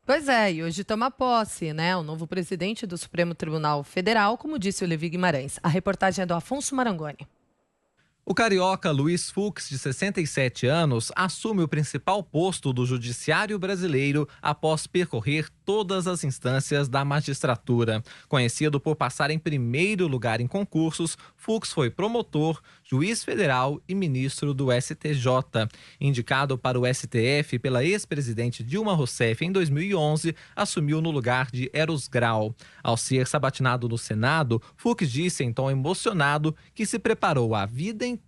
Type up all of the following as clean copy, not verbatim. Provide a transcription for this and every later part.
Pois é, e hoje toma posse, né? O novo presidente do Supremo Tribunal Federal, como disse o Levi Guimarães. A reportagem é do Afonso Marangoni. O carioca Luiz Fux, de 67 anos, assume o principal posto do judiciário brasileiro após percorrer todas as instâncias da magistratura. Conhecido por passar em primeiro lugar em concursos, Fux foi promotor, juiz federal e ministro do STJ. Indicado para o STF pela ex-presidente Dilma Rousseff em 2011, assumiu no lugar de Eros Grau. Ao ser sabatinado no Senado, Fux disse em tom emocionado que se preparou a vida inteira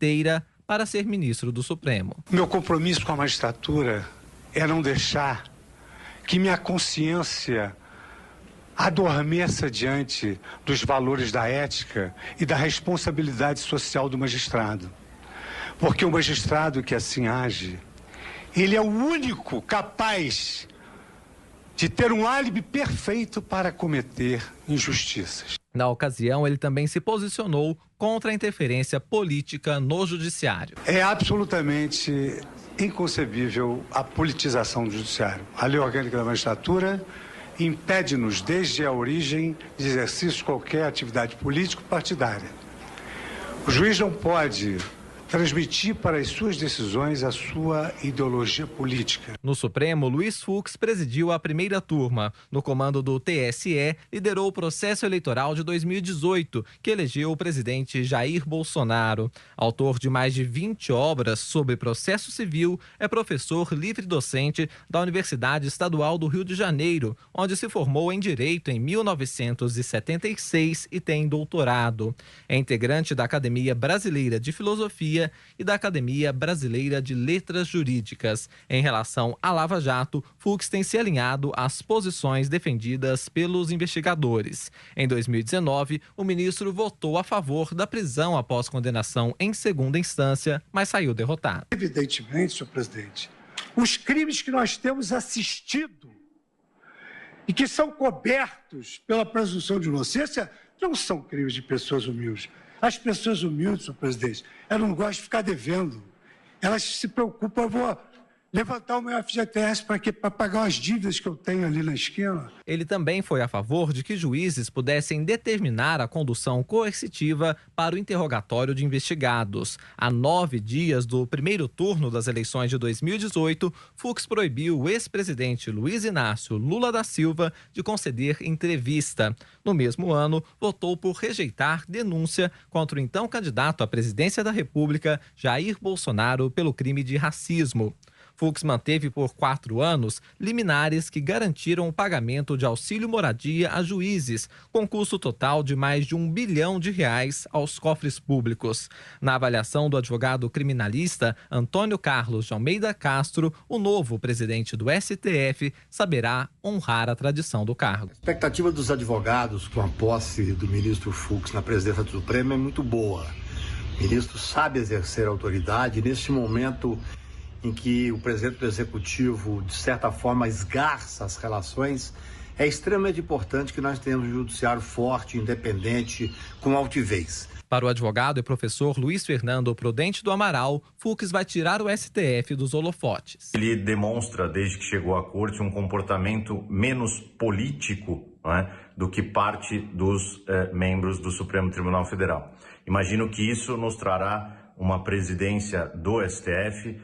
para ser ministro do Supremo. Meu compromisso com a magistratura é não deixar que minha consciência adormeça diante dos valores da ética e da responsabilidade social do magistrado. Porque o magistrado que assim age, ele é o único capaz de ter um álibi perfeito para cometer injustiças. Na ocasião, ele também se posicionou contra a interferência política no judiciário. É absolutamente inconcebível a politização do judiciário. A lei orgânica da magistratura impede-nos, desde a origem, de exercício de qualquer atividade político-partidária. O juiz não pode transmitir para as suas decisões a sua ideologia política. No Supremo, Luiz Fux presidiu a primeira turma. No comando do TSE, liderou o processo eleitoral de 2018, que elegeu o presidente Jair Bolsonaro. Autor de mais de 20 obras sobre processo civil, é professor livre-docente da Universidade Estadual do Rio de Janeiro, onde se formou em Direito em 1976 e tem doutorado. É integrante da Academia Brasileira de Filosofia e da Academia Brasileira de Letras Jurídicas. Em relação à Lava Jato, Fux tem se alinhado às posições defendidas pelos investigadores. Em 2019, o ministro votou a favor da prisão após condenação em segunda instância, mas saiu derrotado. Evidentemente, senhor presidente, os crimes que nós temos assistido e que são cobertos pela presunção de inocência não são crimes de pessoas humildes. As pessoas humildes, senhor presidente, elas não gostam de ficar devendo. Elas se preocupam, eu vou levantar o meu FGTS para quê? Para pagar as dívidas que eu tenho ali na esquina. Ele também foi a favor de que juízes pudessem determinar a condução coercitiva para o interrogatório de investigados. A 9 dias do primeiro turno das eleições de 2018, Fux proibiu o ex-presidente Luiz Inácio Lula da Silva de conceder entrevista. No mesmo ano, votou por rejeitar denúncia contra o então candidato à presidência da República, Jair Bolsonaro, pelo crime de racismo. Fux manteve por 4 anos liminares que garantiram o pagamento de auxílio moradia a juízes, com custo total de mais de R$1 bilhão aos cofres públicos. Na avaliação do advogado criminalista Antônio Carlos de Almeida Castro, o novo presidente do STF saberá honrar a tradição do cargo. A expectativa dos advogados com a posse do ministro Fux na presidência do Supremo é muito boa. O ministro sabe exercer autoridade e, neste momento em que o presidente do Executivo, de certa forma, esgarça as relações, é extremamente importante que nós tenhamos um judiciário forte, independente, com altivez. Para o advogado e professor Luiz Fernando Prudente do Amaral, Fux vai tirar o STF dos holofotes. Ele demonstra, desde que chegou à corte, um comportamento menos político, não é, do que parte dos membros do Supremo Tribunal Federal. Imagino que isso nos trará uma presidência do STF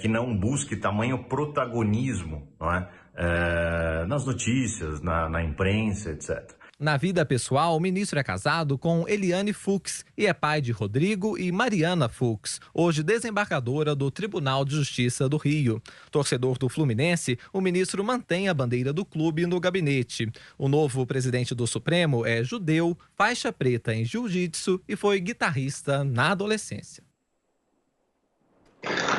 que não busque tamanho protagonismo, não é? Nas notícias, na imprensa, etc. Na vida pessoal, o ministro é casado com Eliane Fux e é pai de Rodrigo e Mariana Fux, hoje desembargadora do Tribunal de Justiça do Rio. Torcedor do Fluminense, o ministro mantém a bandeira do clube no gabinete. O novo presidente do Supremo é judeu, faixa preta em jiu-jitsu e foi guitarrista na adolescência.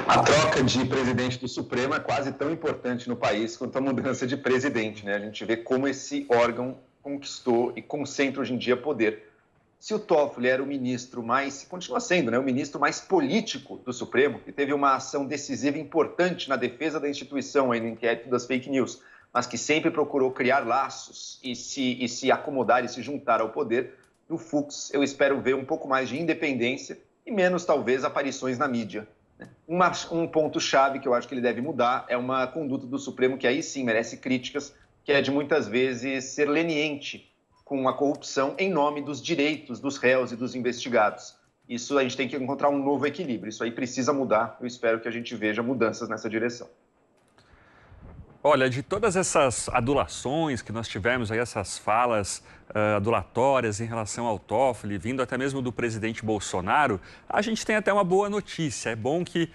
A troca de presidente do Supremo é quase tão importante no país quanto a mudança de presidente, né? A gente vê como esse órgão conquistou e concentra hoje em dia poder. Se o Toffoli era o ministro mais, continua sendo, né, o ministro mais político do Supremo, que teve uma ação decisiva importante na defesa da instituição aí no inquérito das fake news, mas que sempre procurou criar laços e se acomodar e se juntar ao poder, do Fux eu espero ver um pouco mais de independência e menos, talvez, aparições na mídia. Um ponto-chave que eu acho que ele deve mudar é uma conduta do Supremo que aí sim merece críticas que é de muitas vezes ser leniente com a corrupção em nome dos direitos dos réus e dos investigados. Isso a gente tem que encontrar um novo equilíbrio, isso aí precisa mudar, eu espero que a gente veja mudanças nessa direção. Olha, de todas essas adulações que nós tivemos aí, essas falas adulatórias em relação ao Toffoli, vindo até mesmo do presidente Bolsonaro, a gente tem até uma boa notícia. É bom que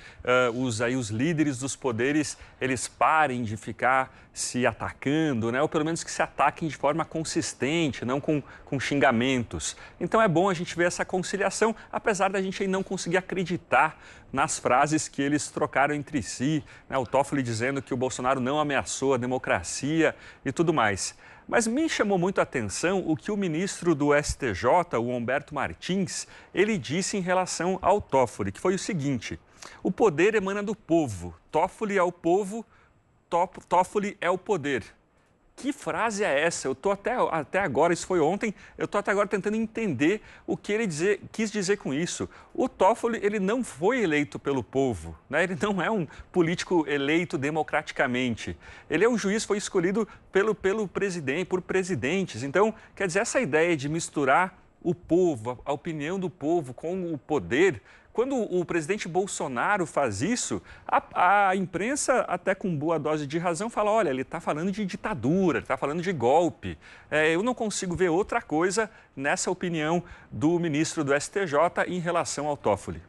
os líderes dos poderes, eles parem de ficar se atacando, né? Ou pelo menos que se ataquem de forma consistente, não com xingamentos. Então é bom a gente ver essa conciliação, apesar da gente aí não conseguir acreditar nas frases que eles trocaram entre si, né? O Toffoli dizendo que o Bolsonaro não ameaçou a democracia e tudo mais. Mas me chamou muito a atenção o que o ministro do STJ, o Humberto Martins, ele disse em relação ao Toffoli, que foi o seguinte: o poder emana do povo, Toffoli é o povo, Toffoli é o poder. Que frase é essa? Eu estou até agora, isso foi ontem, eu estou até agora tentando entender o que ele quis dizer com isso. O Toffoli, ele não foi eleito pelo povo, né? Ele não é um político eleito democraticamente. Ele é um juiz, foi escolhido pelo presidente, por presidentes. Então, quer dizer, essa ideia de misturar o povo, a opinião do povo com o poder. Quando o presidente Bolsonaro faz isso, a imprensa, até com boa dose de razão, fala: olha, ele está falando de ditadura, ele está falando de golpe. Eu não consigo ver outra coisa nessa opinião do ministro do STJ em relação ao Toffoli.